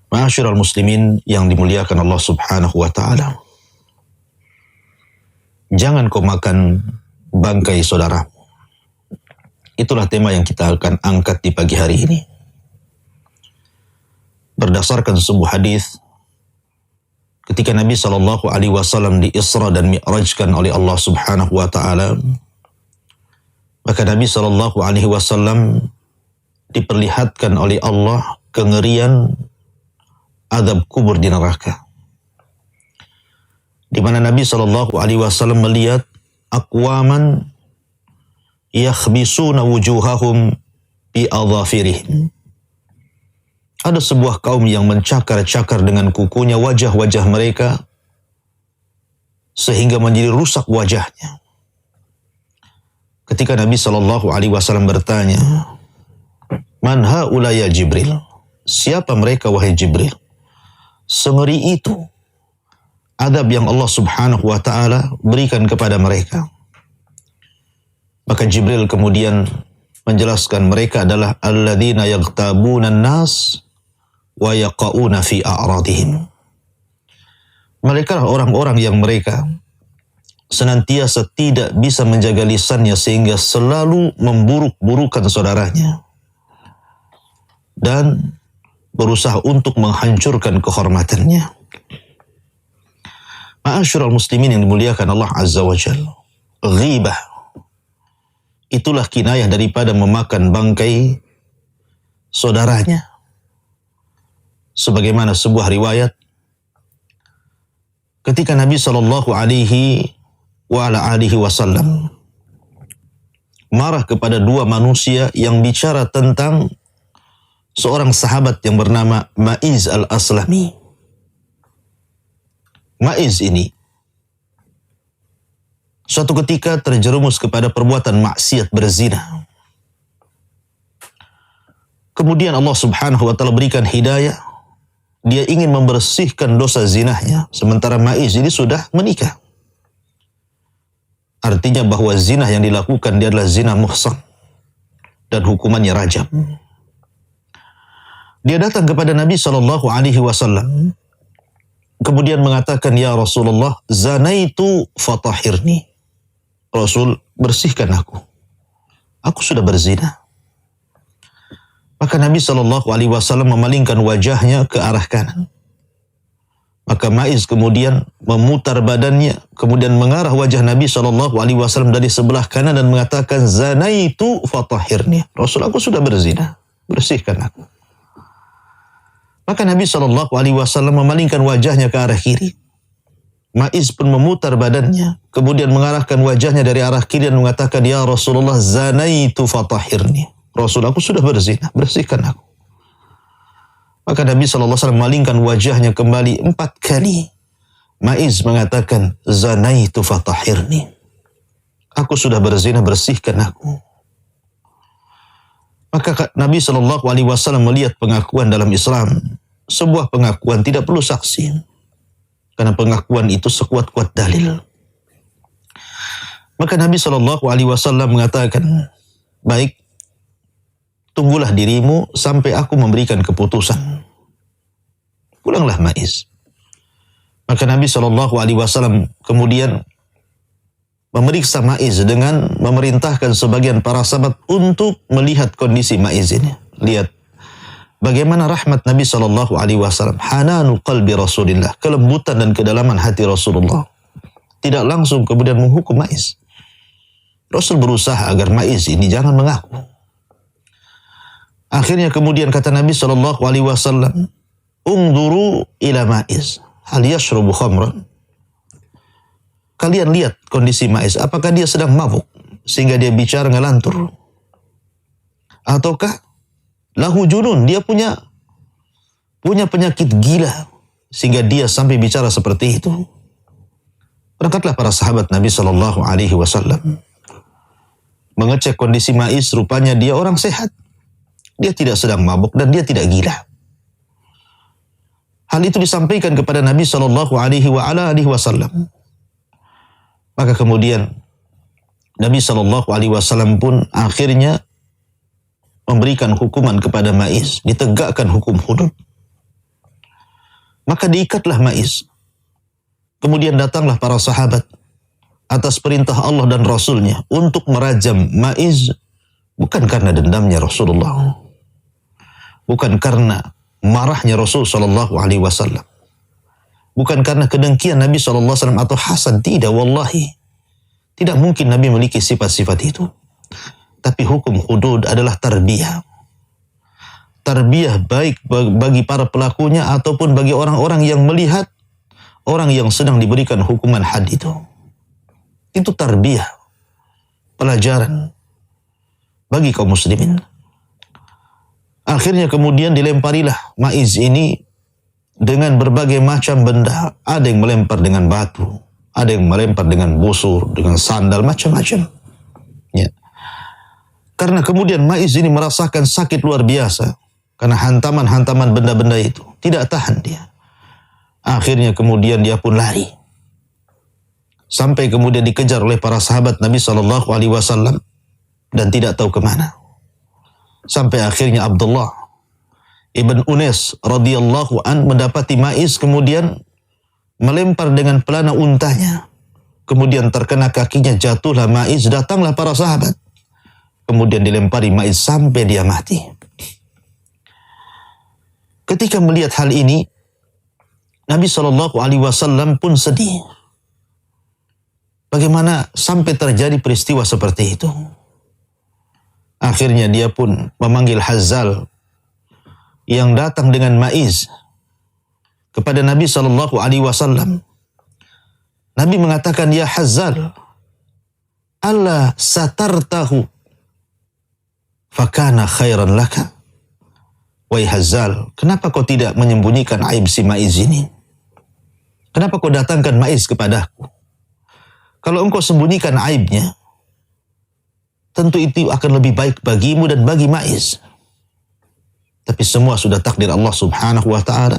Ma'asyiral muslimin yang dimuliakan Allah Subhanahu wa taala. Jangan kau makan bangkai saudaramu. Itulah tema yang kita akan angkat di pagi hari ini. Berdasarkan sebuah hadis, ketika Nabi SAW di Isra dan Mi'rajkan oleh Allah Subhanahu wa taala, maka Nabi SAW diperlihatkan oleh Allah kengerian azab kubur di neraka, di mana Nabi SAW melihat aqwaman yakhbisuna wujuhahum bi adhafirihim. Ada sebuah kaum yang mencakar-cakar dengan kukunya wajah-wajah mereka sehingga menjadi rusak wajahnya. Ketika Nabi SAW bertanya, "Man haula ya Jibril?" Siapa mereka wahai Jibril? Sengeri itu adab yang Allah Subhanahu wa taala berikan kepada mereka. Maka Jibril kemudian menjelaskan mereka adalah alladzina yaghtabuna an-nas wa yaqauna fi a'radihim. Mereka orang-orang yang mereka senantiasa tidak bisa menjaga lisannya sehingga selalu memburuk-burukan saudaranya dan berusaha untuk menghancurkan kehormatannya. Ma'asyiral muslimin yang dimuliakan Allah Azza wa Jalla. Ghibah itulah kinayah daripada memakan bangkai saudaranya. Sebagaimana sebuah riwayat ketika Nabi SAW marah kepada dua manusia yang bicara tentang seorang sahabat yang bernama Ma'iz al-Aslami. Ma'iz ini suatu ketika terjerumus kepada perbuatan maksiat berzina. Kemudian Allah Subhanahu wa taala berikan hidayah. Dia ingin membersihkan dosa zinahnya, sementara Ma'iz ini sudah menikah. Artinya bahwa zina yang dilakukan dia adalah zina muhsan dan hukumannya rajam. Dia datang kepada Nabi SAW, kemudian mengatakan, "Ya Rasulullah, zanaitu fatahirni." Rasul, bersihkan aku. Aku sudah berzina. Maka Nabi SAW memalingkan wajahnya ke arah kanan. Maka Ma'iz kemudian memutar badannya, kemudian mengarah wajah Nabi SAW dari sebelah kanan dan mengatakan, "Zanaitu fatahirni." Rasul, aku sudah berzina. Bersihkan aku. Maka Nabi SAW memalingkan wajahnya ke arah kiri. Ma'iz pun memutar badannya, kemudian mengarahkan wajahnya dari arah kiri dan mengatakan, "Ya Rasulullah, zanaitu fatahirni." Rasul, aku sudah berzina, bersihkan aku. Maka Nabi SAW memalingkan wajahnya kembali 4 kali. Ma'iz mengatakan, "Zanaitu fatahirni." Aku sudah berzina, bersihkan aku. Maka Nabi SAW melihat pengakuan dalam Islam. Sebuah pengakuan tidak perlu saksi. Karena pengakuan itu sekuat-kuat dalil. Maka Nabi SAW mengatakan, "Baik, tunggulah dirimu sampai aku memberikan keputusan. Pulanglah Ma'iz." Maka Nabi SAW kemudian memeriksa Ma'iz dengan memerintahkan sebagian para sahabat untuk melihat kondisi Ma'iz ini. Lihat bagaimana rahmat Nabi SAW, hananul qalbi Rasulillah, kelembutan dan kedalaman hati Rasulullah. Tidak langsung kemudian menghukum Ma'iz. Rasul berusaha agar Ma'iz ini jangan mengaku. Akhirnya kemudian kata Nabi SAW, "Ungduru ila Ma'iz, hal yashrubu khamran." Kalian lihat kondisi Ma'iz, apakah dia sedang mabuk sehingga dia bicara ngelantur? Ataukah lahu junun, dia punya penyakit gila sehingga dia sampai bicara seperti itu? Berangkatlah para sahabat Nabi SAW mengecek kondisi Ma'iz, rupanya dia orang sehat. Dia tidak sedang mabuk dan dia tidak gila. Hal itu disampaikan kepada Nabi Shallallahu Alaihi Wasallam. Maka kemudian Nabi Shallallahu Alaihi Wasallam pun akhirnya memberikan hukuman kepada Ma'iz, ditegakkan hukum hudud. Maka diikatlah Ma'iz. Kemudian datanglah para sahabat atas perintah Allah dan Rasulnya untuk merajam Ma'iz, bukan karena dendamnya Rasulullah, bukan karena marahnya Rasul Shallallahu Alaihi Wasallam, bukan karena kedengkian Nabi Shallallahu Alaihi Wasallam atau hasad. Tidak, wallahi, tidak mungkin Nabi memiliki sifat-sifat itu. Tapi hukum hudud adalah tarbiyah. Tarbiyah baik bagi para pelakunya ataupun bagi orang-orang yang melihat orang yang sedang diberikan hukuman had itu. Itu tarbiyah, pelajaran bagi kaum muslimin. Akhirnya kemudian dilemparilah Ma'iz ini dengan berbagai macam benda. Ada yang melempar dengan batu, ada yang melempar dengan busur, dengan sandal, macam-macam. Ya. Karena kemudian Ma'iz ini merasakan sakit luar biasa karena hantaman-hantaman benda-benda itu. Tidak tahan dia. Akhirnya kemudian dia pun lari. Sampai kemudian dikejar oleh para sahabat Nabi Shallallahu Alaihi Wasallam dan tidak tahu kemana. Sampai akhirnya Abdullah ibn Unais radhiyallahu an mendapati Ma'iz, kemudian melempar dengan pelana untanya. Kemudian terkena kakinya, jatuhlah Ma'iz. Datanglah para sahabat. Kemudian dilempari Ma'iz sampai dia mati. Ketika melihat hal ini, Nabi Shallallahu Alaihi Wasallam pun sedih. Bagaimana sampai terjadi peristiwa seperti itu? Akhirnya dia pun memanggil Hazzal yang datang dengan Ma'iz kepada Nabi Shallallahu Alaihi Wasallam. Nabi mengatakan, ya Hazzal, Allah satartahu fakana khairan laka. Wahai Hazzal, kenapa kau tidak menyembunyikan aib si Ma'iz ini? Kenapa kau datangkan Ma'iz kepadaku? Kalau engkau sembunyikan aibnya, tentu itu akan lebih baik bagimu dan bagi Ma'iz. Tapi semua sudah takdir Allah Subhanahu wa ta'ala.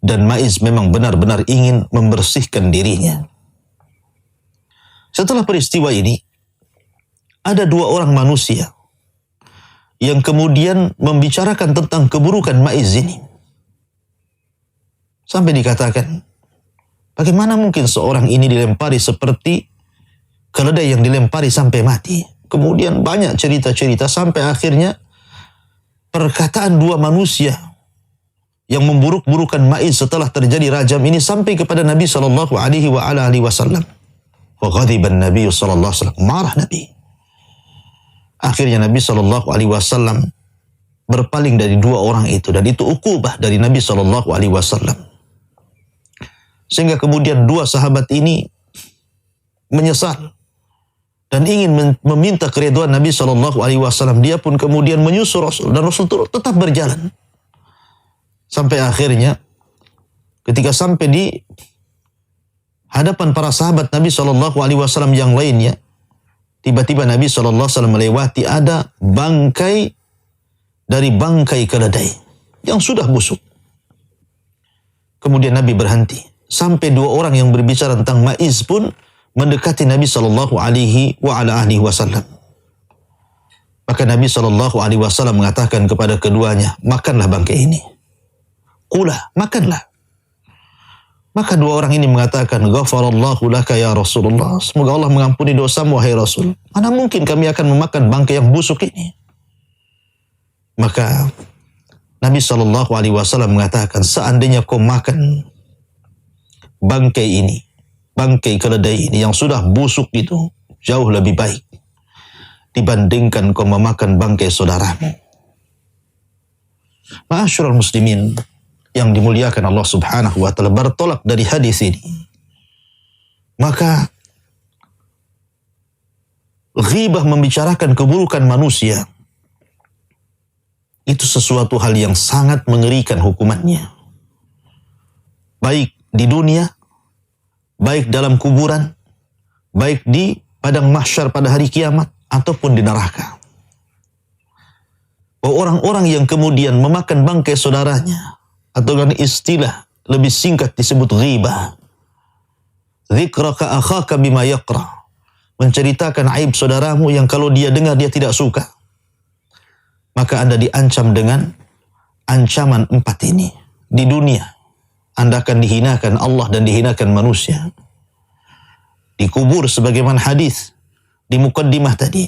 Dan Ma'iz memang benar-benar ingin membersihkan dirinya. Setelah peristiwa ini, ada dua orang manusia yang kemudian membicarakan tentang keburukan Ma'iz ini. Sampai dikatakan, bagaimana mungkin seorang ini dilempari seperti keledai yang dilempari sampai mati? Kemudian banyak cerita-cerita sampai akhirnya perkataan dua manusia yang memburuk-burukan Ma'iz setelah terjadi rajam ini sampai kepada Nabi Shallallahu Alaihi Wasallam. Wa ghadiban Nabi Shallallahu Alaihi Wasallam, marah Nabi. Akhirnya Nabi Shallallahu Alaihi Wasallam berpaling dari dua orang itu, dan itu ukubah dari Nabi Shallallahu Alaihi Wasallam. Sehingga kemudian dua sahabat ini menyesal dan ingin meminta keridhaan Nabi Shallallahu Alaihi Wasallam. Dia pun kemudian menyusul Rasul, dan Rasul tetap berjalan. Sampai akhirnya ketika sampai di hadapan para sahabat Nabi Shallallahu Alaihi Wasallam yang lainnya, tiba-tiba Nabi Shallallahu Alaihi Wasallam melewati ada bangkai dari bangkai keledai yang sudah busuk. Kemudian Nabi berhenti. Sampai dua orang yang berbicara tentang Ma'iz pun mendekati Nabi Shallallahu Alaihi Wasallam. Maka Nabi Shallallahu Alaihi Wasallam mengatakan kepada keduanya, makanlah bangkai ini. Kula, makanlah. Maka dua orang ini mengatakan, ghafarallahu laka ya Rasulullah. Semoga Allah mengampuni dosamu, wahai Rasul. Mana mungkin kami akan memakan bangkai yang busuk ini? Maka Nabi Shallallahu Alaihi Wasallam mengatakan, seandainya kau makan bangkai ini, bangkai keledai ini yang sudah busuk itu, jauh lebih baik dibandingkan kau memakan bangkai saudaramu. Ma'asyiral muslimin yang dimuliakan Allah Subhanahu wa ta'ala, bertolak dari hadis ini, maka ghibah, membicarakan keburukan manusia, itu sesuatu hal yang sangat mengerikan hukumannya. Baik di dunia, baik dalam kuburan, baik di padang mahsyar pada hari kiamat, ataupun di neraka. Orang-orang yang kemudian memakan bangkai saudaranya, atau dengan istilah lebih singkat disebut ghibah. Dzikraka akhaka bima yaqra. Menceritakan aib saudaramu yang kalau dia dengar dia tidak suka. Maka Anda diancam dengan ancaman 4 ini. Di dunia, Anda akan dihinakan Allah dan dihinakan manusia. Dikubur sebagaimana hadis di mukaddimah tadi.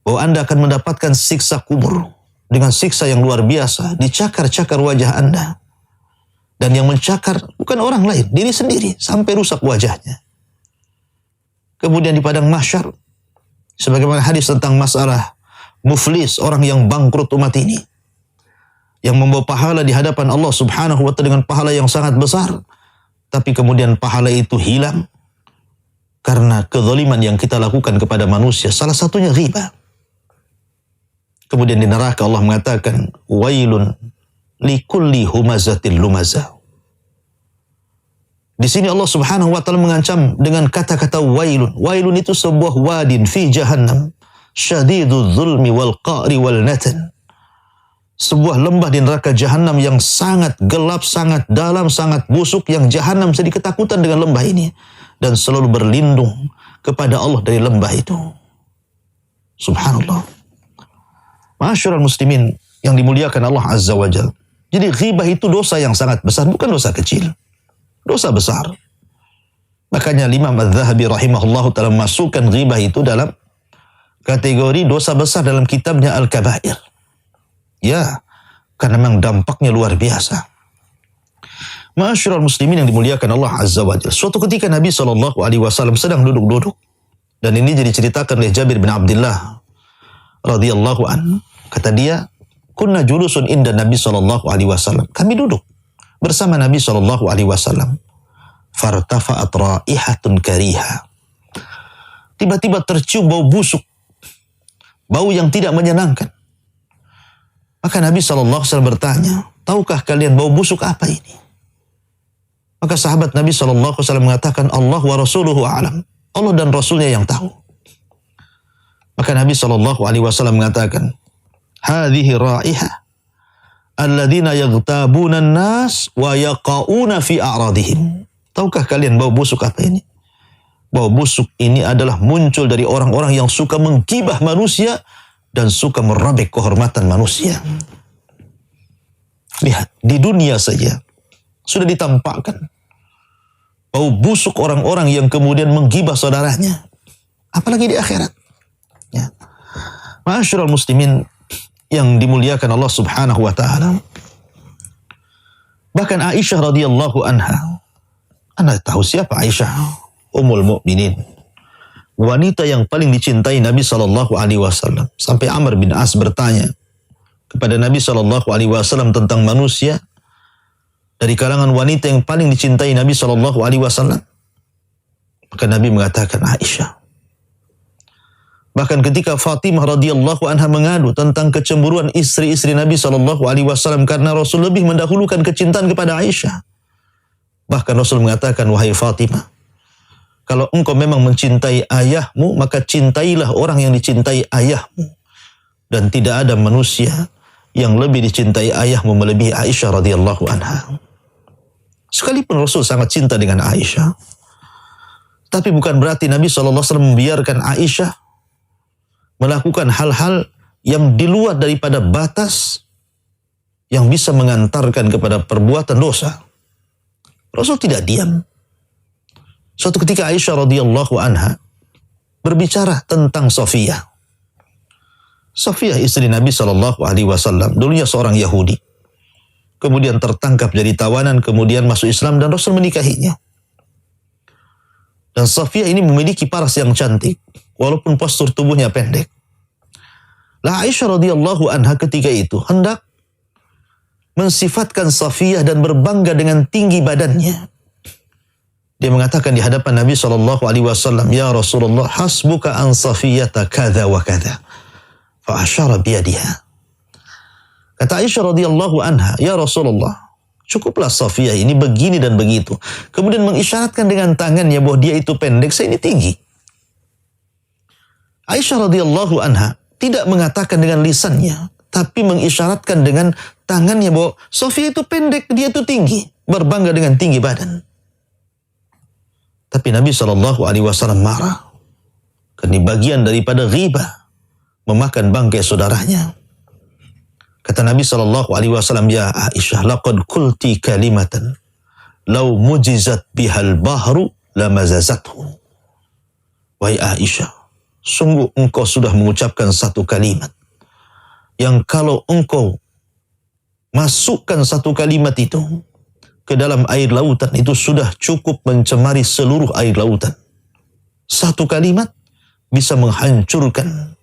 Bahwa Anda akan mendapatkan siksa kubur. Dengan siksa yang luar biasa. Dicakar-cakar wajah Anda. Dan yang mencakar bukan orang lain, diri sendiri. Sampai rusak wajahnya. Kemudian di padang mahsyar, sebagaimana hadis tentang masalah muflis, orang yang bangkrut umat ini. Yang membawa pahala di hadapan Allah subhanahu wa ta'ala dengan pahala yang sangat besar. Tapi kemudian pahala itu hilang. Karena kezaliman yang kita lakukan kepada manusia. Salah satunya ghibah. Kemudian di neraka Allah mengatakan, wailun likulli humazatil lumazah. Di sini Allah subhanahu wa ta'ala mengancam dengan kata-kata wailun. Wailun itu sebuah wadin fi jahannam. Syadidul zulmi wal qa'ri wal natan. Sebuah lembah di neraka jahanam yang sangat gelap, sangat dalam, sangat busuk. Yang jahanam sedih ketakutan dengan lembah ini. Dan selalu berlindung kepada Allah dari lembah itu. Subhanallah. Ma'asyiral muslimin yang dimuliakan Allah Azza wa Jalla. Jadi ghibah itu dosa yang sangat besar, bukan dosa kecil. Dosa besar. Makanya Imam Az-Zahabi rahimahullah ta'ala masukkan ghibah itu dalam kategori dosa besar dalam kitabnya Al-Kabair. Ya, karena memang dampaknya luar biasa. Ma'asyiral muslimin yang dimuliakan Allah Azza wa Jalla. Suatu ketika Nabi SAW sedang duduk-duduk. Dan ini jadi ceritakan oleh Jabir bin Abdullah radhiyallahu anhu. Kata dia, kunna julusun inda Nabi SAW. Kami duduk bersama Nabi SAW. Fartafa'at raihatun kariha. Tiba-tiba tercium bau busuk. Bau yang tidak menyenangkan. Maka Nabi SAW bertanya, tahukah kalian bau busuk apa ini? Maka sahabat Nabi SAW mengatakan, Allah wa rasuluhu a'lam. Allah dan Rasulnya yang tahu. Maka Nabi SAW mengatakan, hadhihi ra'ihah alladzina yaghtabuna an-nas wa yaqauna fi a'radihim. Tahukah kalian bau busuk apa ini? Bau busuk ini adalah muncul dari orang-orang yang suka menggibah manusia dan suka merobek kehormatan manusia. Lihat, di dunia saja sudah ditampakkan bau busuk orang-orang yang kemudian menggibah saudaranya. Apalagi di akhirat. Ya. Ma'asyiral muslimin yang dimuliakan Allah subhanahu wa ta'ala. Bahkan Aisyah radhiyallahu anha. Anda tahu siapa Aisyah? Ummul Mukminin. Wanita yang paling dicintai Nabi SAW. Sampai Amr bin As bertanya kepada Nabi SAW tentang manusia. Dari kalangan wanita yang paling dicintai Nabi SAW. Maka Nabi mengatakan Aisyah. Bahkan ketika Fatimah radhiyallahu anha mengadu tentang kecemburuan istri-istri Nabi SAW. Karena Rasul lebih mendahulukan kecintaan kepada Aisyah. Bahkan Rasul mengatakan, wahai Fatimah, kalau engkau memang mencintai ayahmu, maka cintailah orang yang dicintai ayahmu. Dan tidak ada manusia yang lebih dicintai ayahmu melebihi Aisyah radhiyallahu anha. Sekalipun Rasul sangat cinta dengan Aisyah, tapi bukan berarti Nabi SAW membiarkan Aisyah melakukan hal-hal yang di luar daripada batas yang bisa mengantarkan kepada perbuatan dosa. Rasul tidak diam. Suatu ketika Aisyah radhiyallahu anha berbicara tentang Safiyah. Safiyah istri Nabi SAW, dulunya seorang Yahudi. Kemudian tertangkap jadi tawanan, kemudian masuk Islam dan Rasul menikahinya. Dan Safiyah ini memiliki paras yang cantik, walaupun postur tubuhnya pendek. Lah Aisyah radhiyallahu anha ketika itu hendak mensifatkan Safiyah dan berbangga dengan tinggi badannya. Dia mengatakan di hadapan Nabi SAW, ya Rasulullah, hasbuka an Safiyata kadha wa kadha. Fa asyara biyadiha. Kata Aisyah radhiyallahu anha, ya Rasulullah, cukuplah Safiyah ini begini dan begitu. Kemudian mengisyaratkan dengan tangannya bahwa dia itu pendek, saya ini tinggi. Aisyah radhiyallahu anha tidak mengatakan dengan lisannya, tapi mengisyaratkan dengan tangannya bahwa Sofia itu pendek, dia itu tinggi, berbangga dengan tinggi badan. Tapi Nabi SAW marah. Karena bagian daripada ghibah, memakan bangkai saudaranya. Kata Nabi SAW, ya Aisyah, laqad qulti kalimatan law mujizat bihal bahru lamazazathu. Wahai Aisyah, sungguh engkau sudah mengucapkan satu kalimat yang kalau engkau masukkan satu kalimat itu ke dalam air lautan, itu sudah cukup mencemari seluruh air lautan. Satu kalimat bisa menghancurkan,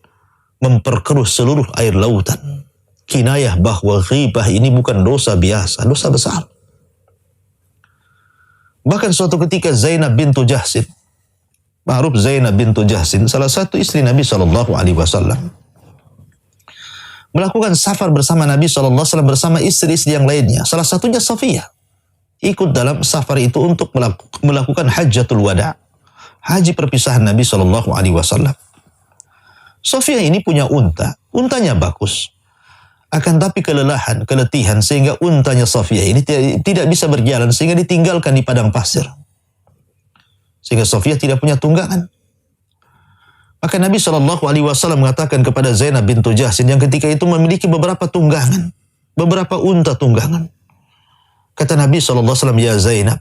memperkeruh seluruh air lautan. Kinayah bahwa ghibah ini bukan dosa biasa, dosa besar. Bahkan suatu ketika Zainab bintu Jahsin, ma'ruf Zainab bintu Jahsin, salah satu istri Nabi SAW, melakukan safar bersama Nabi SAW bersama istri-istri yang lainnya. Salah satunya Safiyah. Ikut dalam safar itu untuk melakukan hajjatul wada', haji perpisahan Nabi SAW. Safiyah ini punya unta. Untanya bagus. Akan tapi keletihan sehingga untanya Safiyah ini tidak bisa berjalan sehingga ditinggalkan di padang pasir. Sehingga Safiyah tidak punya tunggangan. Maka Nabi SAW mengatakan kepada Zainab bintu Jahsin yang ketika itu memiliki beberapa tunggangan, beberapa unta tunggangan. Kata Nabi SAW, ya Zainab,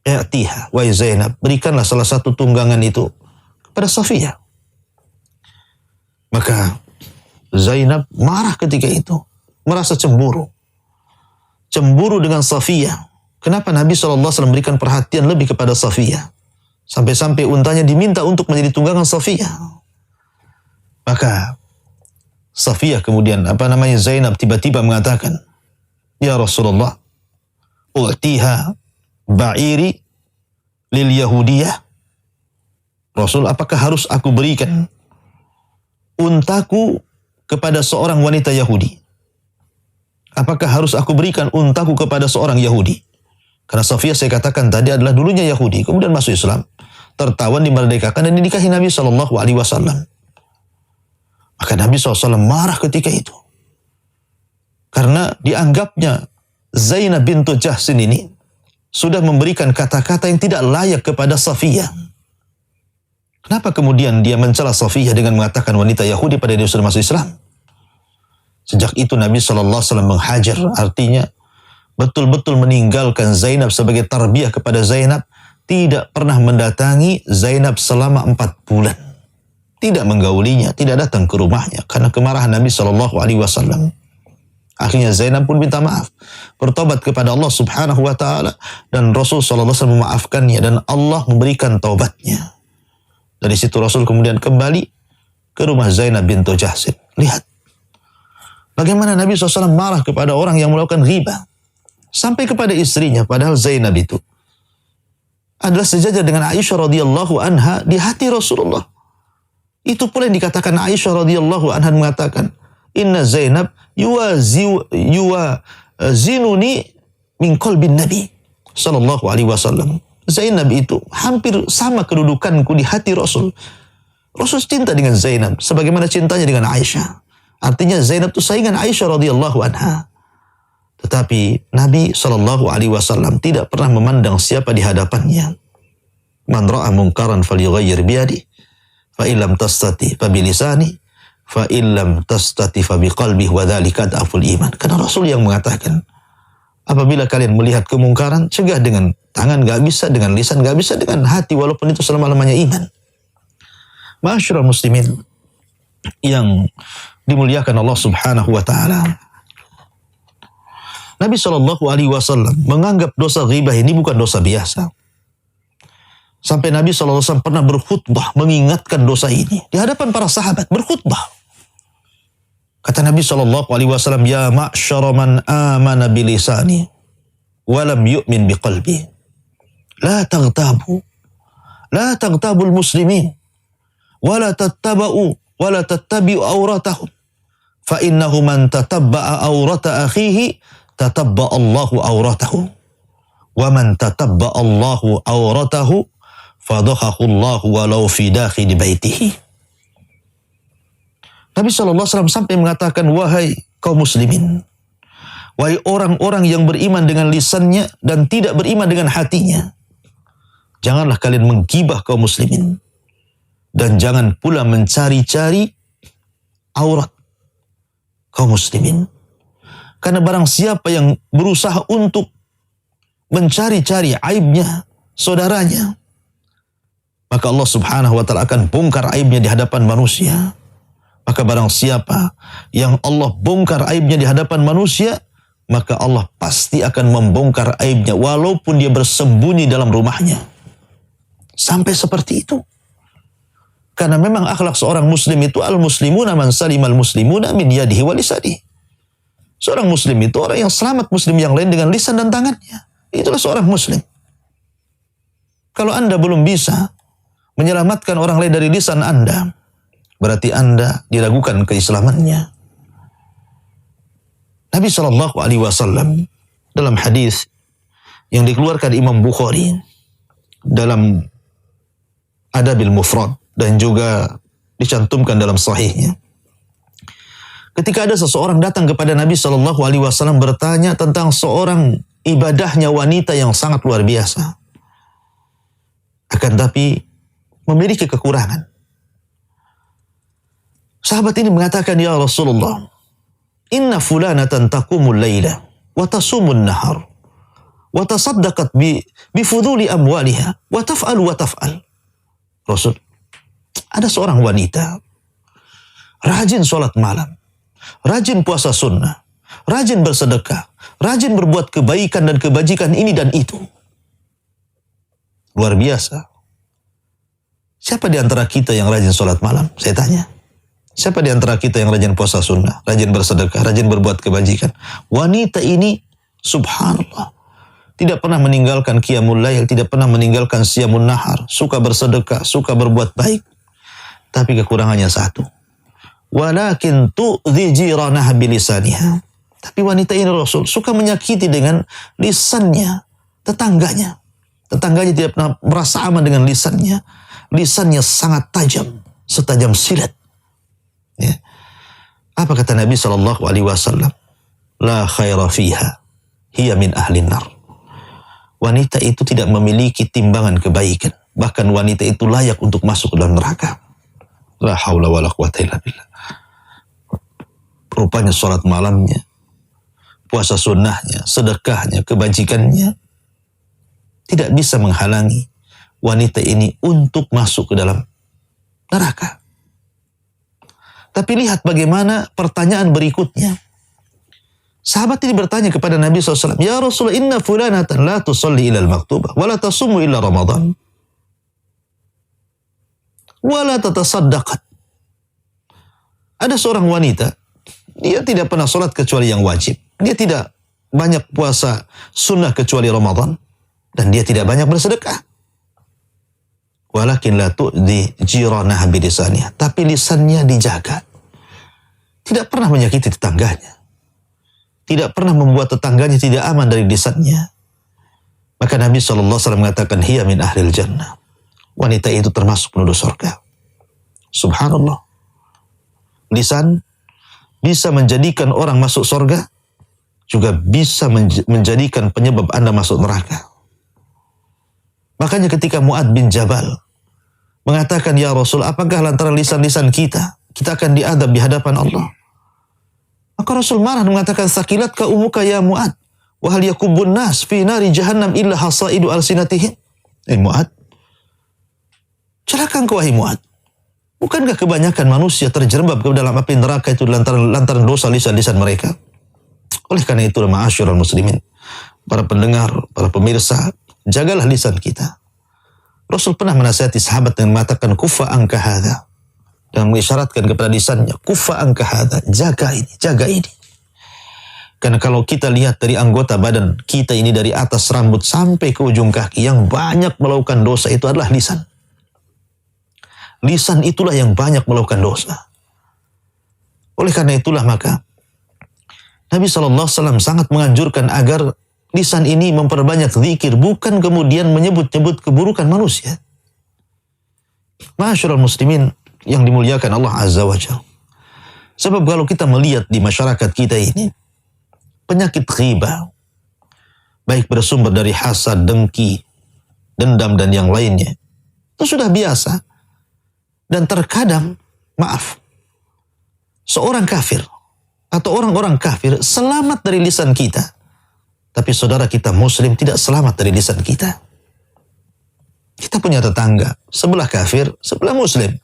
i'tiha, wahai Zainab, berikanlah salah satu tunggangan itu kepada Safiyah. Maka Zainab marah ketika itu, merasa cemburu. Cemburu dengan Safiyah. Kenapa Nabi SAW memberikan perhatian lebih kepada Safiyah? Sampai-sampai untanya diminta untuk menjadi tunggangan Safiyah. Maka Safiyah kemudian, Zainab tiba-tiba mengatakan, ya Rasulullah, u'tiha ba'iri lil Yahudiyah. Rasul, apakah harus aku berikan untaku kepada seorang wanita Yahudi? Apakah harus aku berikan untaku kepada seorang Yahudi? Karena Safiyah saya katakan tadi adalah dulunya Yahudi, kemudian masuk Islam, tertawan, dimerdekakan dan dinikahi Nabi SAW. Maka Nabi SAW marah ketika itu. Karena dianggapnya Zainab bintu Jahsin ini sudah memberikan kata-kata yang tidak layak kepada Safiyah. Kenapa kemudian dia mencela Safiyah dengan mengatakan wanita Yahudi pada dia sudah masuk Islam? Sejak itu Nabi SAW menghajar, artinya betul-betul meninggalkan Zainab sebagai tarbiyah kepada Zainab, tidak pernah mendatangi Zainab selama 4 bulan. Tidak menggaulinya, tidak datang ke rumahnya karena kemarahan Nabi SAW. Akhirnya Zainab pun minta maaf, bertobat kepada Allah Subhanahu wa taala, dan Rasul SAW memaafkannya dan Allah memberikan taubatnya. Dari situ Rasul kemudian kembali ke rumah Zainab bintu Jahsin. Lihat bagaimana Nabi SAW marah kepada orang yang melakukan ghibah. Sampai kepada istrinya, padahal Zainab itu adalah sejajar dengan Aisyah radhiyallahu anha di hati Rasulullah. Itu pula yang dikatakan Aisyah radhiyallahu anha mengatakan, inna Zainab yuwazinuni min qalbin Nabi sallallahu alaihi wasallam. Zainab itu hampir sama kedudukanku di hati Rasul. Rasul cinta dengan Zainab sebagaimana cintanya dengan Aisyah. Artinya Zainab itu saingan Aisyah radhiyallahu anha. Tetapi Nabi SAW tidak pernah memandang siapa di hadapannya. Man ra'a munkaran falyughayyir biyadihi, fa illam tastati fa bilisani, fa illam tastati fa biqalbihi wa dzalika ad'aful iman. Karena Rasul yang mengatakan, apabila kalian melihat kemungkaran, cegah dengan tangan gak bisa, dengan lisan gak bisa, dengan hati walaupun itu selama-lamanya iman. Ma'asyiral muslimin yang dimuliakan Allah Subhanahu wa taala. Nabi SAW menganggap dosa ghibah ini bukan dosa biasa. Sampai Nabi SAW pernah berkhutbah mengingatkan dosa ini di hadapan para sahabat, berkhutbah. Kata Nabi SAW, ya ma'syara man amana bilisani walam yu'min biqalbi, la taghtabul muslimin wala tattabi'u awratahum, fa innahu man tatabba'a awrata akhihi tatabba Allahu awratahu, wa man tatabba Allahu awratahu fadhahahu Allahu walau fi dakhili baitihi. Nabi SAW sampai mengatakan, wahai kaum muslimin, Wahai orang-orang yang beriman dengan lisannya dan tidak beriman dengan hatinya, janganlah kalian menggibah kaum muslimin. Dan jangan pula mencari-cari aurat kaum muslimin. Karena barang siapa yang berusaha untuk mencari-cari aibnya saudaranya, maka Allah subhanahu wa ta'ala akan bongkar aibnya di hadapan manusia. Maka barang siapa yang Allah bongkar aibnya di hadapan manusia, maka Allah pasti akan membongkar aibnya walaupun dia bersembunyi dalam rumahnya. Sampai seperti itu. Karena memang akhlak seorang muslim itu al-muslimuna man salimal muslimuna min yadihi wa lisanihi. Seorang muslim itu orang yang selamat muslim yang lain dengan lisan dan tangannya. Itulah seorang muslim. Kalau Anda belum bisa menyelamatkan orang lain dari lisan Anda, berarti Anda diragukan keislamannya. Nabi SAW dalam hadis yang dikeluarkan Imam Bukhari dalam Adabil Mufrad dan juga dicantumkan dalam sahihnya, ketika ada seseorang datang kepada Nabi SAW bertanya tentang seorang ibadahnya wanita yang sangat luar biasa, akan tapi memiliki kekurangan. Sahabat ini mengatakan, ya Rasulullah, inna fulanatan taqumul layla wa tasumun nahar wa tasaddaqat bi fuduli amwaliha wa taf'al wa taf'al. Rasul, ada seorang wanita rajin sholat malam, rajin puasa sunnah, rajin bersedekah, rajin berbuat kebaikan dan kebajikan ini dan itu. Luar biasa. Siapa di antara kita yang rajin sholat malam? Saya tanya. Siapa di antara kita yang rajin puasa sunnah, rajin bersedekah, rajin berbuat kebajikan? Wanita ini, subhanallah, tidak pernah meninggalkan qiyamul lail, tidak pernah meninggalkan siyamun nahar, suka bersedekah, suka berbuat baik. Tapi kekurangannya satu. Walakin tu'dhi jiranaha bilisaniha. Tapi wanita ini Rasul suka menyakiti dengan lisannya, tetangganya. Tetangganya tidak pernah merasa aman dengan lisannya. Lisannya sangat tajam, setajam silet. Ya. Apa kata Nabi SAW? La khaira fiha, hiya min ahlin nar. Wanita itu tidak memiliki timbangan kebaikan. Bahkan wanita itu layak untuk masuk ke dalam neraka. La haula wa la quwata illa billah. Rupanya sholat malamnya, puasa sunnahnya, sedekahnya, kebajikannya tidak bisa menghalangi wanita ini untuk masuk ke dalam neraka. Tapi lihat bagaimana pertanyaan berikutnya. Sahabat ini bertanya kepada Nabi SAW, ya Rasulullah, inna fulanatan la tusalli ila al-maktubah, wa la tasumu illa Ramadan, wa la tatasaddaqat. Ada seorang wanita, dia tidak pernah sholat kecuali yang wajib. Dia tidak banyak puasa sunnah kecuali Ramadan. Dan dia tidak banyak bersedekah. Walakin la tu'di jiranah bilisaniha. Tapi lisannya dijaga. Tidak pernah menyakiti tetangganya. Tidak pernah membuat tetangganya tidak aman dari lisannya. Maka Nabi SAW mengatakan, hiya min ahlil jannah. Wanita itu termasuk penduduk surga. Subhanallah. Lisan bisa menjadikan orang masuk surga, juga bisa menjadikan penyebab Anda masuk neraka. Makanya ketika Mu'adz bin Jabal mengatakan, ya Rasul, apakah lantaran lisan-lisan kita akan diadab di hadapan Allah? Maka Rasul marah mengatakan, sakilatka umuka ya Mu'adz, wa hal yakubbun nas fi nari jahannam illa hasaidu alsinatihim. Mu'adz, celaka engkau wahai Mu'adz. Bukankah kebanyakan manusia terjerembab ke dalam api neraka itu lantaran dosa lisan-lisan mereka? Oleh karena itu, ma'asyiral muslimin, para pendengar, para pemirsa, jagalah lisan kita. Rasul pernah menasihati sahabat dengan mengatakan, kufa angka hadha, dan mengisyaratkan kepada lisannya, kufa angka hadha, jaga ini, jaga ini. Karena kalau kita lihat dari anggota badan kita ini, dari atas rambut sampai ke ujung kaki, yang banyak melakukan dosa itu adalah lisan. Lisan itulah yang banyak melakukan dosa. Oleh karena itulah maka Nabi SAW sangat menganjurkan agar lisan ini memperbanyak zikir, bukan kemudian menyebut-nyebut keburukan manusia. Ma'asyiral muslimin yang dimuliakan Allah Azza wa Jalla. Sebab kalau kita melihat di masyarakat kita ini, penyakit ghibah, baik bersumber dari hasad, dengki, dendam, dan yang lainnya, itu sudah biasa. Dan terkadang, maaf, seorang kafir atau orang-orang kafir selamat dari lisan kita, tapi saudara kita muslim tidak selamat dari lisan kita. Kita punya tetangga, sebelah kafir, sebelah muslim.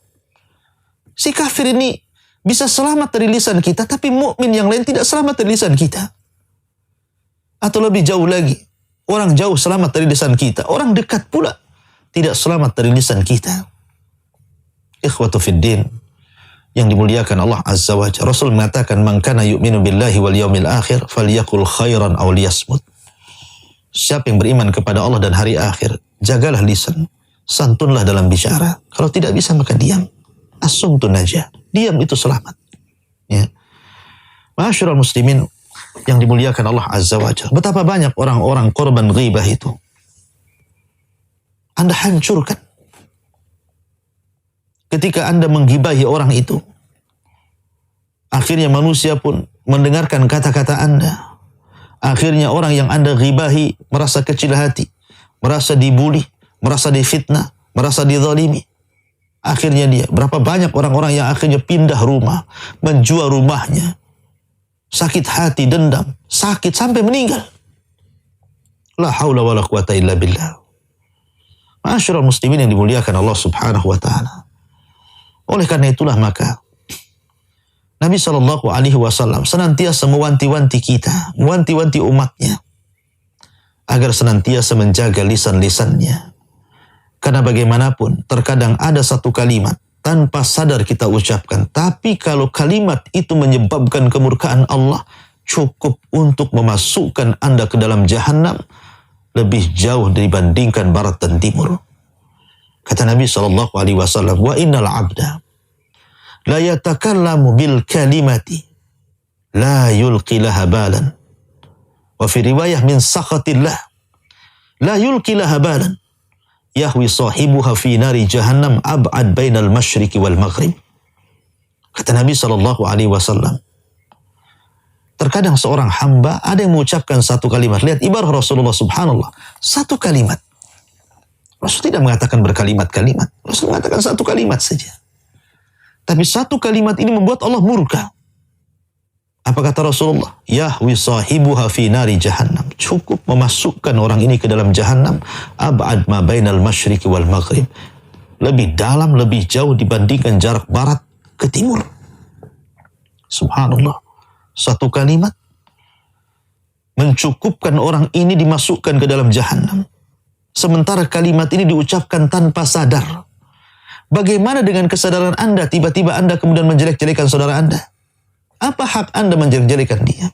Si kafir ini bisa selamat dari lisan kita, tapi mukmin yang lain tidak selamat dari lisan kita. Atau lebih jauh lagi, orang jauh selamat dari lisan kita, orang dekat pula tidak selamat dari lisan kita. Ikhwatu fiddin yang dimuliakan Allah Azza wa Jalla, Rasul mengatakan, "Man kana yu'minu billahi wal yaumil akhir falyaqul khairan aw liyasmut." Siapa yang beriman kepada Allah dan hari akhir, jagalah lisan, santunlah dalam bicara. Kalau tidak bisa maka diam. As-sumtu najah. Diam itu selamat. Ya. Ma'asyiral muslimin yang dimuliakan Allah Azza wa Jalla, betapa banyak orang-orang korban ghibah itu Anda hancurkan ketika Anda menggibahi orang itu. Akhirnya manusia pun mendengarkan kata-kata Anda. Akhirnya orang yang Anda ghibahi merasa kecil hati, merasa dibuli, merasa difitnah, merasa dizalimi. Akhirnya dia, berapa banyak orang-orang yang akhirnya pindah rumah, menjual rumahnya, sakit hati, dendam, sakit sampai meninggal. La haula wa la quwata illa billah. Ma'asyiral muslimin yang dimuliakan Allah Subhanahu wa taala. Oleh karena itulah maka Nabi SAW senantiasa mewanti-wanti kita, mewanti-wanti umatnya agar senantiasa menjaga lisan-lisannya. Karena bagaimanapun terkadang ada satu kalimat tanpa sadar kita ucapkan, tapi kalau kalimat itu menyebabkan kemurkaan Allah, cukup untuk memasukkan Anda ke dalam jahanam lebih jauh dibandingkan barat dan timur. Kata Nabi SAW, "Wa innal abda la yatakallamu bil kalimati la yulqi laha balan." Wa fi riwayah min sakhatillah la yulqi laha balan yahwi sahibuha fi nari jahannam ab'ad bainal masyriqi wal maghrib. Kata Nabi SAW, terkadang seorang hamba ada yang mengucapkan satu kalimat. Lihat ibarat Rasulullah, subhanallah, satu kalimat. Rasul tidak mengatakan berkalimat-kalimat. Rasul mengatakan satu kalimat saja. Tapi satu kalimat ini membuat Allah murka. Apa kata Rasulullah? Yahwi sahibuha fi nari jahannam. Cukup memasukkan orang ini ke dalam jahannam. Ab'ad ma bainal masyriqi wal maghrib. Lebih dalam, lebih jauh dibandingkan jarak barat ke timur. Subhanallah. Satu kalimat mencukupkan orang ini dimasukkan ke dalam jahannam. Sementara kalimat ini diucapkan tanpa sadar. Bagaimana dengan kesadaran Anda? Tiba-tiba Anda kemudian menjelek-jelekan saudara Anda. Apa hak Anda menjelek-jelekan dia?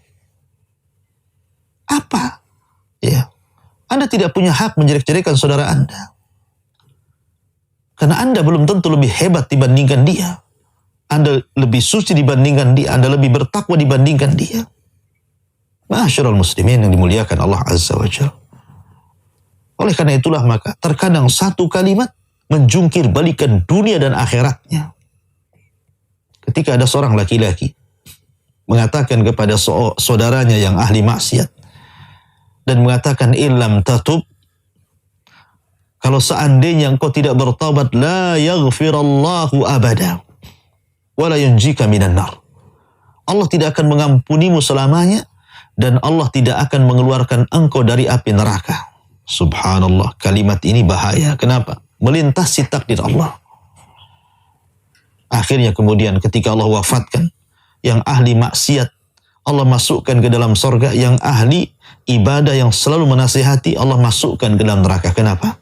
Apa? Ya. Anda tidak punya hak menjelek-jelekan saudara Anda. Karena Anda belum tentu lebih hebat dibandingkan dia. Anda lebih suci dibandingkan dia. Anda lebih bertakwa dibandingkan dia. Ma'asyiral muslimin yang dimuliakan Allah Azza wa Jalla. Oleh karena itulah maka terkadang satu kalimat menjungkir balikan dunia dan akhiratnya. Ketika ada seorang laki-laki mengatakan kepada saudaranya yang ahli maksiat dan mengatakan illam tatub, kalau seandainya engkau tidak bertaubat, la yaghfirallahu abada wa la yunjika minan nar. Allah tidak akan mengampunimu selamanya dan Allah tidak akan mengeluarkan engkau dari api neraka. Subhanallah, kalimat ini bahaya. Kenapa? Melintasi takdir Allah. Akhirnya kemudian ketika Allah wafatkan, yang ahli maksiat Allah masukkan ke dalam surga, yang ahli ibadah yang selalu menasihati Allah masukkan ke dalam neraka. Kenapa?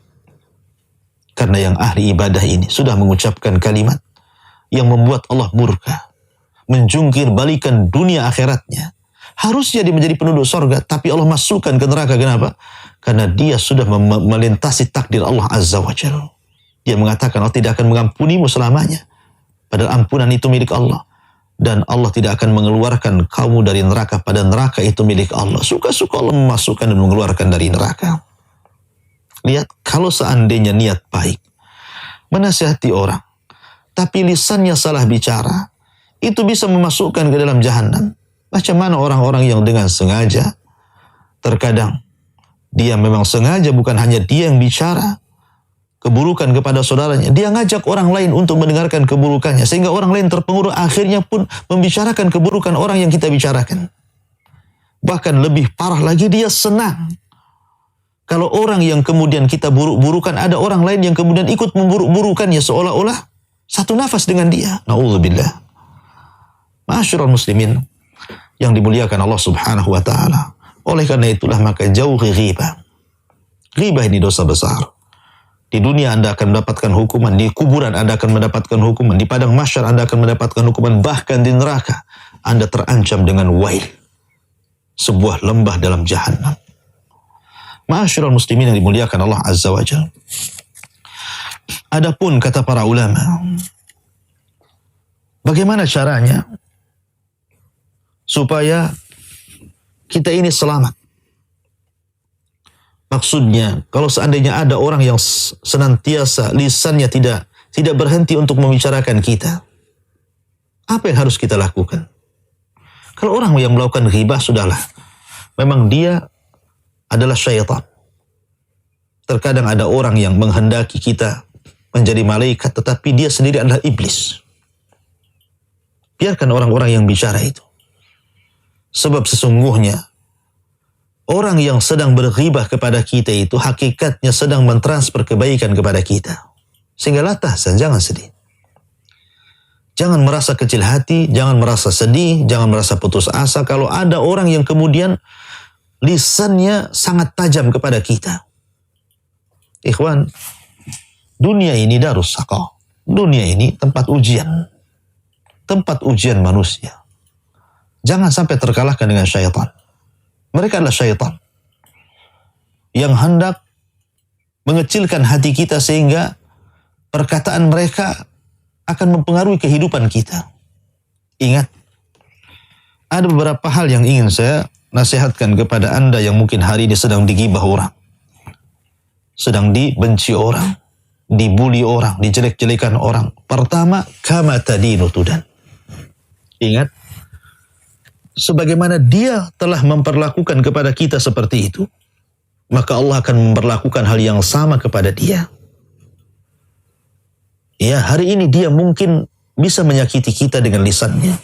Karena yang ahli ibadah ini sudah mengucapkan kalimat yang membuat Allah murka, menjungkir balikan dunia akhiratnya. Harusnya dia menjadi penduduk surga, tapi Allah masukkan ke neraka. Kenapa? Karena dia sudah melintasi takdir Allah Azza wa Jalla. Dia mengatakan Allah tidak akan mengampunimu selamanya. Padahal ampunan itu milik Allah. Dan Allah tidak akan mengeluarkan kamu dari neraka. Pada neraka itu milik Allah. Suka-suka Allah memasukkan dan mengeluarkan dari neraka. Lihat, kalau seandainya niat baik, menasihati orang, tapi lisannya salah bicara, itu bisa memasukkan ke dalam jahannam. Macam mana orang-orang yang dengan sengaja, terkadang dia memang sengaja, bukan hanya dia yang bicara keburukan kepada saudaranya, dia ngajak orang lain untuk mendengarkan keburukannya, sehingga orang lain terpengaruh, akhirnya pun membicarakan keburukan orang yang kita bicarakan. Bahkan lebih parah lagi, dia senang kalau orang yang kemudian kita buruk-burukan, ada orang lain yang kemudian ikut memburuk-burukannya, seolah-olah satu nafas dengan dia. Na'udzubillah. Ma'asyiral muslimin yang dimuliakan Allah subhanahu wa ta'ala. Oleh karena itulah maka jauhi ghibah. Ghibah ini dosa besar. Di dunia Anda akan mendapatkan hukuman, di kuburan Anda akan mendapatkan hukuman, di padang mahsyar Anda akan mendapatkan hukuman, bahkan di neraka Anda terancam dengan wail, sebuah lembah dalam jahannam. Ma'asyiral muslimin yang dimuliakan Allah azza wa jalla. Adapun kata para ulama, bagaimana caranya supaya kita ini selamat? Maksudnya, kalau seandainya ada orang yang senantiasa lisannya tidak berhenti untuk membicarakan kita, apa yang harus kita lakukan? Kalau orang yang melakukan ghibah, sudahlah, memang dia adalah syaitan. Terkadang ada orang yang menghendaki kita menjadi malaikat, tetapi dia sendiri adalah iblis. Biarkan orang-orang yang bicara itu. Sebab sesungguhnya orang yang sedang berghibah kepada kita itu hakikatnya sedang mentransfer kebaikan kepada kita. Sehingga la tahzan, jangan sedih. Jangan merasa kecil hati, jangan merasa sedih, jangan merasa putus asa kalau ada orang yang kemudian lisannya sangat tajam kepada kita. Ikhwan, dunia ini darus saqah. Dunia ini tempat ujian. Tempat ujian manusia. Jangan sampai terkalahkan dengan syaitan. Mereka adalah syaitan yang hendak mengecilkan hati kita sehingga perkataan mereka akan mempengaruhi kehidupan kita. Ingat, ada beberapa hal yang ingin saya nasihatkan kepada Anda yang mungkin hari ini sedang digibah orang, sedang dibenci orang, dibuli orang, dijelek-jelekan orang. Pertama, kama tadinu tudan. Ingat, sebagaimana dia telah memperlakukan kepada kita seperti itu, maka Allah akan memperlakukan hal yang sama kepada dia. Ya, hari ini dia mungkin bisa menyakiti kita dengan lisannya,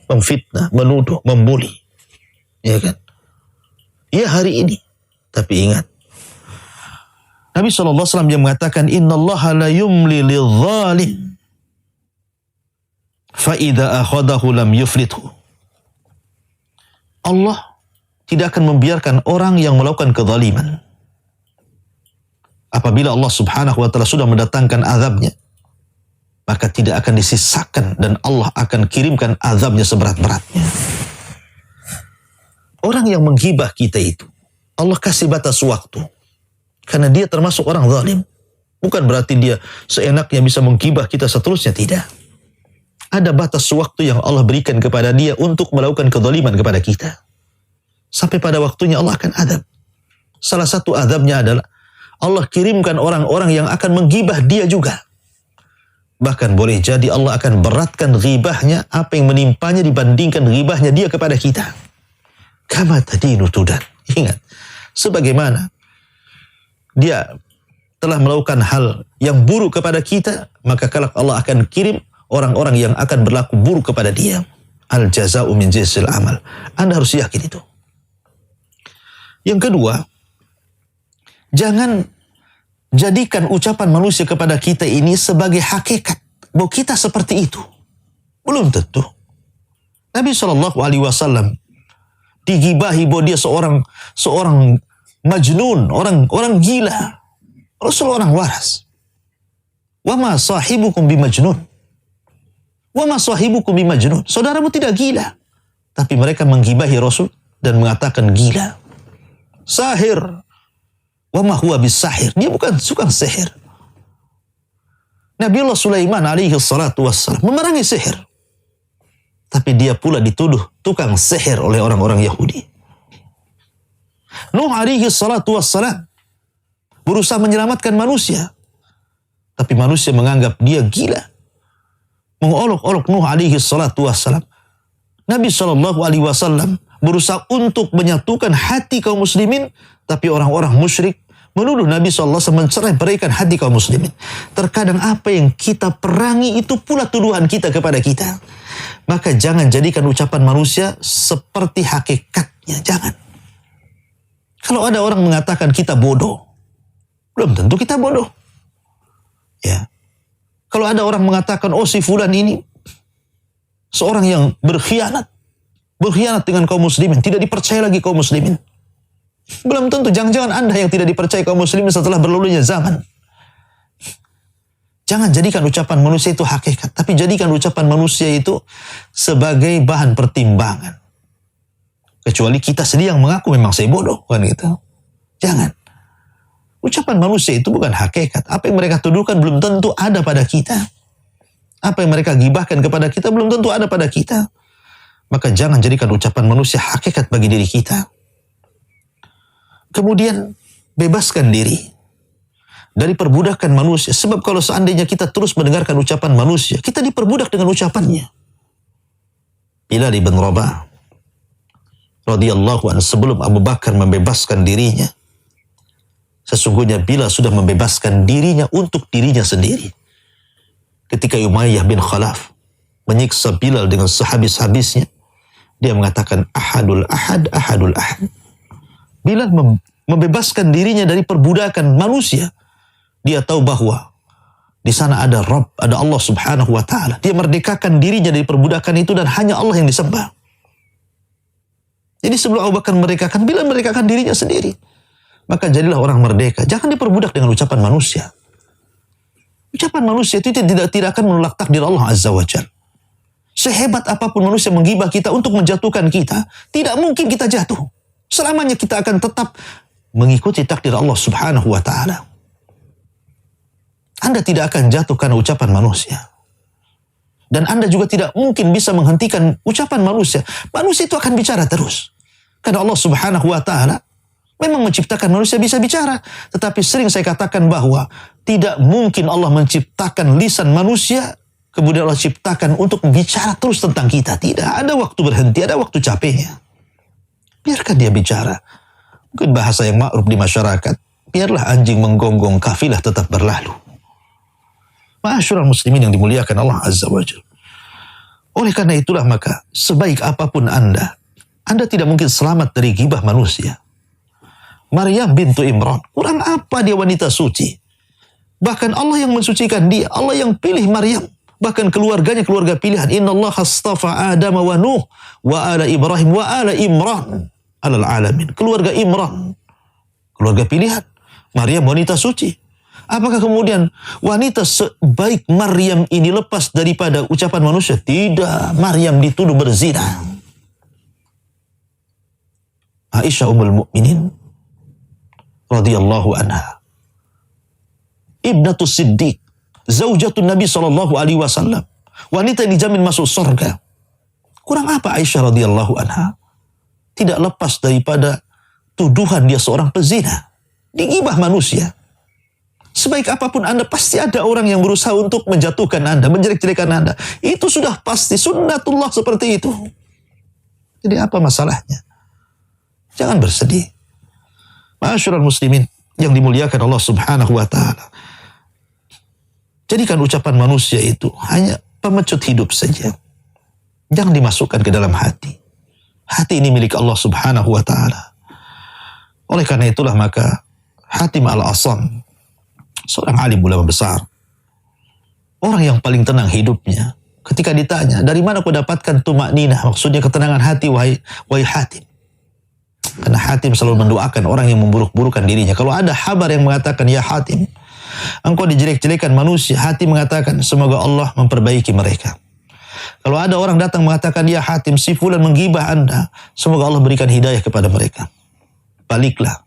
memfitnah, menuduh, membuli. Ya kan? Ya, hari ini. Tapi ingat, Nabi SAW yang mengatakan, innallaha la yumli lidh-dhalim fa idza akhadahu lam yuflithu. Allah tidak akan membiarkan orang yang melakukan kezaliman. Apabila Allah subhanahu wa ta'ala sudah mendatangkan azabnya, maka tidak akan disisakan dan Allah akan kirimkan azabnya seberat-beratnya. Orang yang menggibah kita itu, Allah kasih batas waktu. Karena dia termasuk orang zalim. Bukan berarti dia seenaknya bisa menggibah kita seterusnya, tidak. Ada batas waktu yang Allah berikan kepada dia untuk melakukan kezaliman kepada kita. Sampai pada waktunya Allah akan azab. Salah satu azabnya adalah Allah kirimkan orang-orang yang akan menggibah dia juga. Bahkan boleh jadi Allah akan beratkan ghibahnya, apa yang menimpanya dibandingkan ghibahnya dia kepada kita. Kama tadinu tudan. Ingat, sebagaimana dia telah melakukan hal yang buruk kepada kita, maka kelak Allah akan kirim orang-orang yang akan berlaku buruk kepada dia. Al jaza'u min jinsil amal. Anda harus yakin itu. Yang kedua, jangan jadikan ucapan manusia kepada kita ini sebagai hakikat bahwa kita seperti itu. Belum tentu. Nabi SAW digibahi bahwa dia seorang majnun, orang gila. Rasul orang waras. Wa ma sahibukum bimajnun. Wa ma sahibukum bimajnun. Saudaramu tidak gila. Tapi mereka menggibahi Rasul dan mengatakan gila. Sahir. Wa ma huwa bisahir. Dia bukan suka sihir. Nabiullah Sulaiman alaihi salatu wassalam memerangi sihir. Tapi dia pula dituduh tukang sihir oleh orang-orang Yahudi. Nuh alaihi salatu wassalam berusaha menyelamatkan manusia. Tapi manusia menganggap dia gila. Mengolok-olok Nuh alaihi salatu wassalam. Nabi SAW berusaha untuk menyatukan hati kaum muslimin, tapi orang-orang musyrik menuduh Nabi SAW mencerai-beraikan hati kaum muslimin. Terkadang apa yang kita perangi itu pula tuduhan kita kepada kita. Maka jangan jadikan ucapan manusia seperti hakikatnya. Jangan. Kalau ada orang mengatakan kita bodoh, belum tentu kita bodoh. Ya. Kalau ada orang mengatakan, oh si fulan ini seorang yang berkhianat dengan kaum muslimin, tidak dipercaya lagi kaum muslimin. Belum tentu, jangan-jangan Anda yang tidak dipercaya kaum muslimin setelah berlalunya zaman. Jangan jadikan ucapan manusia itu hakikat, tapi jadikan ucapan manusia itu sebagai bahan pertimbangan. Kecuali kita sendiri yang mengaku memang saya bodoh, kan gitu. Jangan. Ucapan manusia itu bukan hakikat. Apa yang mereka tuduhkan belum tentu ada pada kita. Apa yang mereka gibahkan kepada kita belum tentu ada pada kita. Maka jangan jadikan ucapan manusia hakikat bagi diri kita. Kemudian bebaskan diri dari perbudakan manusia. Sebab kalau seandainya kita terus mendengarkan ucapan manusia, kita diperbudak dengan ucapannya. Bilal bin Rabah radhiyallahu anhu, sebelum Abu Bakar membebaskan dirinya, sesungguhnya Bilal sudah membebaskan dirinya untuk dirinya sendiri. Ketika Umayyah bin Khalaf menyiksa Bilal dengan sehabis-habisnya, dia mengatakan ahadul ahad, ahadul ahad. Bilal membebaskan dirinya dari perbudakan manusia. Dia tahu bahwa di sana ada Rabb, ada Allah Subhanahu wa taala. Dia merdekakan dirinya dari perbudakan itu dan hanya Allah yang disembah. Jadi sebelum Abu Bakar merdekakan, Bilal merdekakan dirinya sendiri. Maka jadilah orang merdeka. Jangan diperbudak dengan ucapan manusia. Ucapan manusia itu tidak akan menolak takdir Allah Azza wa Jalla. Sehebat apapun manusia menggibah kita untuk menjatuhkan kita, tidak mungkin kita jatuh. Selamanya kita akan tetap mengikuti takdir Allah Subhanahu wa taala. Anda tidak akan jatuh karena ucapan manusia. Dan Anda juga tidak mungkin bisa menghentikan ucapan manusia. Manusia itu akan bicara terus. Karena Allah Subhanahu wa taala memang menciptakan manusia bisa bicara. Tetapi sering saya katakan bahwa tidak mungkin Allah menciptakan lisan manusia, kemudian Allah ciptakan untuk bicara terus tentang kita. Tidak, ada waktu berhenti, ada waktu capeknya. Biarkan dia bicara. Mungkin bahasa yang ma'ruf di masyarakat, biarlah anjing menggonggong, kafilah tetap berlalu. Ma'asyiral muslimin yang dimuliakan Allah Azza wa Jalla. Oleh karena itulah maka, sebaik apapun Anda tidak mungkin selamat dari gibah manusia. Maryam bintu Imran, kurang apa dia wanita suci? Bahkan Allah yang mensucikan dia, Allah yang pilih Maryam. Bahkan keluarganya keluarga pilihan. Inna Allah astafa Adam wa Nuh wa ala Ibrahim wa ala Imran alal alamin. Keluarga Imran, keluarga pilihan. Maryam wanita suci. Apakah kemudian wanita sebaik Maryam ini lepas daripada ucapan manusia? Tidak. Maryam dituduh berzina. Aisyah ummul mukminin radhiyallahu anha, ibnatu Siddiq, zaujatun Nabi sallallahu alaihi wasallam, wanita yang dijamin masuk surga. Kurang apa Aisyah radhiyallahu anha? Tidak lepas daripada tuduhan dia seorang pezina, digibah manusia. Sebaik apapun Anda, pasti ada orang yang berusaha untuk menjatuhkan Anda, menjelek-jelekan Anda. Itu sudah pasti sunnatullah seperti itu. Jadi apa masalahnya? Jangan bersedih. Ma'asyiral muslimin yang dimuliakan Allah Subhanahu wa taala. Jadikan ucapan manusia itu hanya pemecut hidup saja. Jangan dimasukkan ke dalam hati. Hati ini milik Allah Subhanahu wa taala. Oleh karena itulah maka Hatim al-Asam, seorang alim ulama besar, orang yang paling tenang hidupnya, ketika ditanya, dari mana kau dapatkan tumakninah? Maksudnya ketenangan hati, wahai Hatim. Karena Hatim selalu mendoakan orang yang memburuk-burukan dirinya. Kalau ada kabar yang mengatakan, ya Hatim, engkau dijelek-jelekan manusia, Hatim mengatakan, semoga Allah memperbaiki mereka. Kalau ada orang datang mengatakan, ya Hatim, si fulan menggibah Anda, semoga Allah berikan hidayah kepada mereka. Baliklah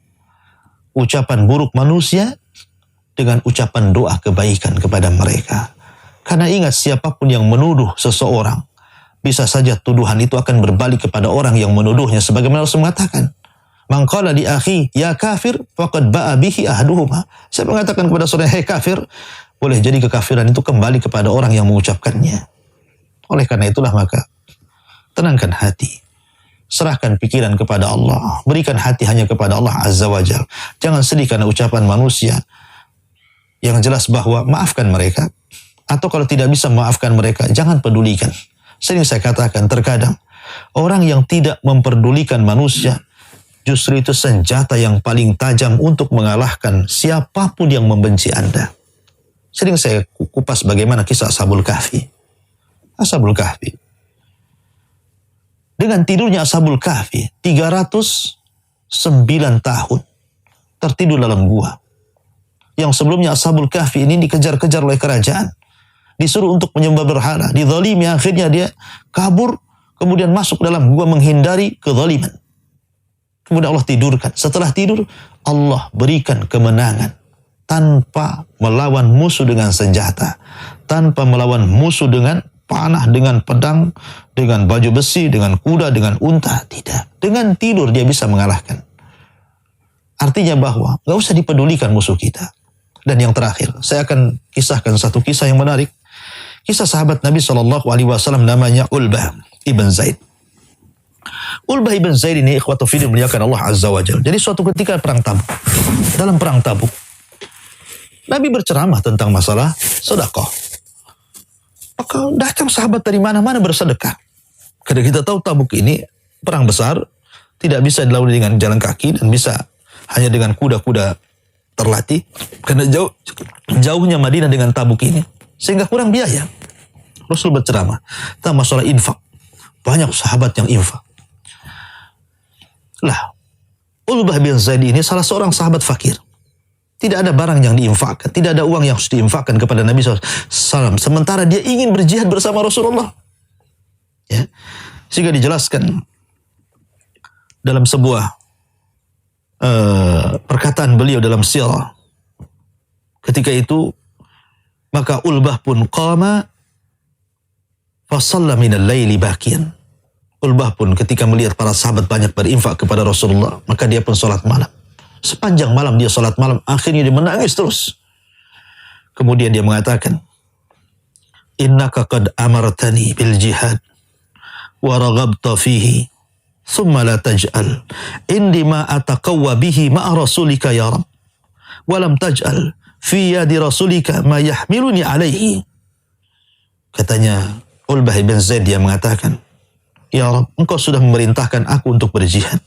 ucapan buruk manusia dengan ucapan doa kebaikan kepada mereka. Karena ingat, siapapun yang menuduh seseorang, bisa saja tuduhan itu akan berbalik kepada orang yang menuduhnya. Sebagaimana Rasul mengatakan, man qala li akhi ya kafir faqad ba'a bihi ahaduhuma. Saya mengatakan kepada saudara, hei kafir, boleh jadi kekafiran itu kembali kepada orang yang mengucapkannya. Oleh karena itulah maka tenangkan hati. Serahkan pikiran kepada Allah. Berikan hati hanya kepada Allah Azza wa Jalla. Jangan sedih karena ucapan manusia. Yang jelas bahwa maafkan mereka. Atau kalau tidak bisa memaafkan mereka, jangan pedulikan. Sering saya katakan, terkadang orang yang tidak memperdulikan manusia, justru itu senjata yang paling tajam untuk mengalahkan siapapun yang membenci Anda. Sering saya kupas bagaimana kisah Ashabul Kahfi. Ashabul Kahfi. Dengan tidurnya Ashabul Kahfi, 309 tahun tertidur dalam gua. Yang sebelumnya Ashabul Kahfi ini dikejar-kejar oleh kerajaan. Disuruh untuk menyembah berhala. Dizalimi, akhirnya dia kabur. Kemudian masuk dalam gua menghindari kezaliman. Kemudian Allah tidurkan. Setelah tidur, Allah berikan kemenangan. Tanpa melawan musuh dengan senjata. Tanpa melawan musuh dengan panah, dengan pedang, dengan baju besi, dengan kuda, dengan unta. Tidak. Dengan tidur dia bisa mengalahkan. Artinya bahwa gak usah dipedulikan musuh kita. Dan yang terakhir, saya akan kisahkan satu kisah yang menarik. Kisah sahabat Nabi SAW namanya Ulbah ibn Zaid. Ulbah ibn Zaid ini ikhwatu fillah dimuliakan Allah Azza wa Jalla. Jadi suatu ketika perang Tabuk. Dalam perang Tabuk, Nabi berceramah tentang masalah sedekah. Maka datang sahabat dari mana-mana bersedekah. Karena kita tahu Tabuk ini perang besar, tidak bisa dilalui dengan jalan kaki dan bisa hanya dengan kuda-kuda terlatih. Karena jauhnya Madinah dengan Tabuk ini, sehingga kurang biaya. Rasul berceramah tentang masalah infak. Banyak sahabat yang infak. Lah, Ulbah bin Zaid ini salah seorang sahabat fakir. Tidak ada barang yang diinfakkan. Tidak ada uang yang harus diinfakkan kepada Nabi SAW. Sementara dia ingin berjihad bersama Rasulullah. Ya. Sehingga dijelaskan dalam sebuah perkataan beliau dalam sirah. Ketika itu, maka Ulbah pun qama fasalla minal laili bakian. Ulbah pun ketika melihat para sahabat banyak berinfak kepada Rasulullah, maka dia pun sholat malam. Sepanjang malam dia sholat malam, akhirnya dia menangis terus. Kemudian dia mengatakan, innaka qad amartani bil jihad wa raghabta fihi thumma la taj'al indi ma ataqawwa bihi ma'a rasulika ya Rabb wa lam taj'al fi yadi rasulika ma yahmiluni alaihi. Katanya Ulbah bin Zaid, dia mengatakan, ya Rabb, engkau sudah memerintahkan aku untuk berjihad.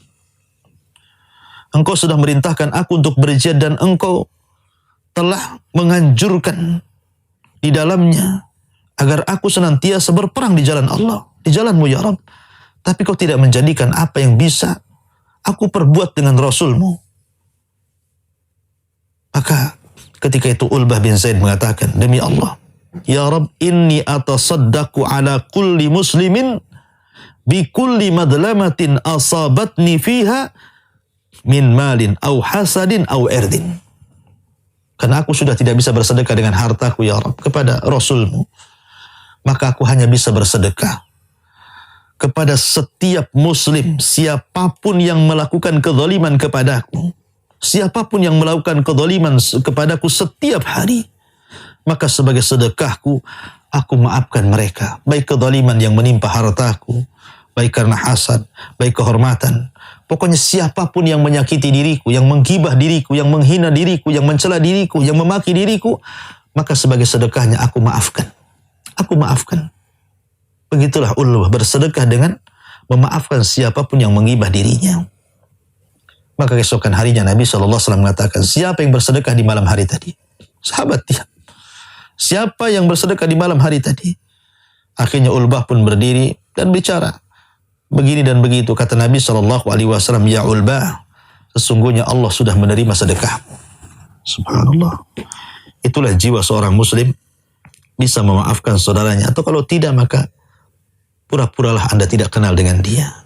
Engkau sudah merintahkan aku untuk berjihad dan engkau telah menganjurkan di dalamnya agar aku senantiasa berperang di jalan Allah, di jalanmu ya Rabb. Tapi kau tidak menjadikan apa yang bisa aku perbuat dengan Rasulmu. Maka ketika itu Ulbah bin Zaid mengatakan, demi Allah, ya Rabb, inni atasaddaqu ala kulli muslimin bi kulli madlamatin asabatni fiha min malin au hasadin au erdin. Karena aku sudah tidak bisa bersedekah dengan hartaku ya Rabb kepada Rasulmu, maka aku hanya bisa bersedekah kepada setiap muslim, siapapun yang melakukan kezaliman kepadaku, siapapun yang melakukan kezaliman kepadaku setiap hari, maka sebagai sedekahku aku maafkan mereka, baik kezaliman yang menimpa hartaku, baik karena hasad, baik kehormatan. Pokoknya siapapun yang menyakiti diriku, yang menggibah diriku, yang menghina diriku, yang mencela diriku, yang memaki diriku, maka sebagai sedekahnya aku maafkan. Aku maafkan. Begitulah Ulbah bersedekah dengan memaafkan siapapun yang menggibah dirinya. Maka keesokan harinya Nabi SAW mengatakan, siapa yang bersedekah di malam hari tadi? Sahabat dia. Siapa yang bersedekah di malam hari tadi? Akhirnya Ulbah pun berdiri dan bicara. Begini dan begitu, kata Nabi SAW, ya Ulbah, sesungguhnya Allah sudah menerima sedekahmu. Subhanallah. Itulah jiwa seorang muslim, bisa memaafkan saudaranya. Atau kalau tidak, maka pura-puralah Anda tidak kenal dengan dia.